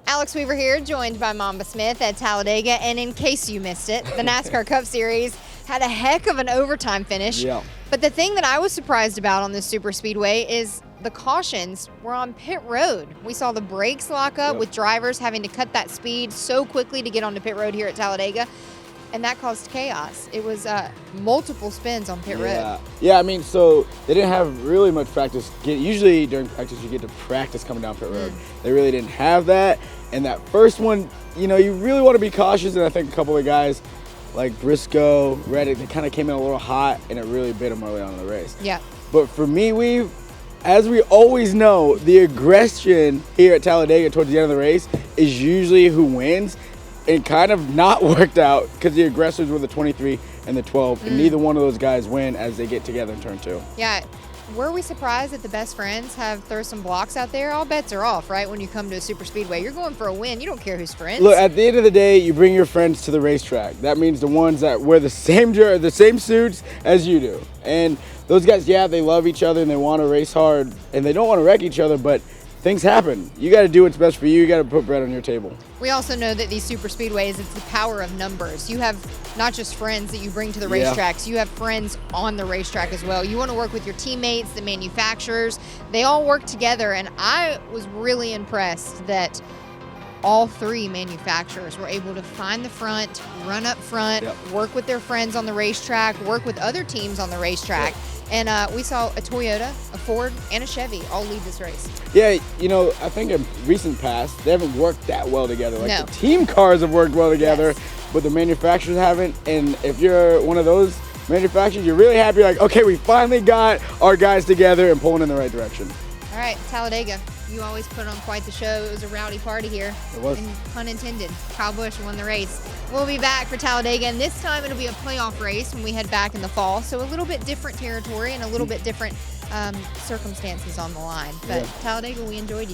Alex Weaver here, joined by Mamba Smith at Talladega. And in case you missed it, the NASCAR Cup Series had a heck of an overtime finish. Yeah. But the thing that I was surprised about on this super speedway is the cautions were on pit road. We saw the brakes lock up with drivers having to cut that speed so quickly to get onto pit road here at Talladega. And that caused chaos. It was multiple spins on pit road. Yeah, I mean, so they didn't have really much practice. Usually during practice, you get to practice coming down pit road. They really didn't have that. And that first one, you know, you really want to be cautious. And I think a couple of guys like Briscoe, Reddick, they kind of came in a little hot, and it really bit them early on in the race. Yeah. But for me, as we always know, the aggression here at Talladega towards the end of the race is usually who wins. It kind of not worked out because the aggressors were the 23 and the 12, and neither one of those guys win as they get together in turn 2. Yeah. Were we surprised that the best friends have throw some blocks out there? All bets are off, right? When you come to a super speedway, you're going for a win. You don't care who's friends. Look, at the end of the day, you bring your friends to the racetrack. That means the ones that wear the same suits as you do. And those guys, yeah, they love each other and they want to race hard and they don't want to wreck each other, but things happen. You got to do what's best for you. You got to put bread on your table. We also know that these super speedways, it's the power of numbers. You have not just friends that you bring to the racetracks, you have friends on the racetrack as well. You want to work with your teammates, the manufacturers. They all work together, and I was really impressed that all 3 manufacturers were able to find the front, run up front, work with their friends on the racetrack, work with other teams on the racetrack. And we saw a Toyota, a Ford, and a Chevy all lead this race. Yeah, you know, I think in recent past, they haven't worked that well together. Like the team cars have worked well together, but the manufacturers haven't. And if you're one of those manufacturers, you're really happy, like, okay, we finally got our guys together and pulling in the right direction. All right, Talladega, you always put on quite the show. It was a rowdy party here. It was. And pun intended, Kyle Busch won the race. We'll be back for Talladega, and this time it'll be a playoff race when we head back in the fall. So a little bit different territory and a little bit different circumstances on the line. But Talladega, we enjoyed you.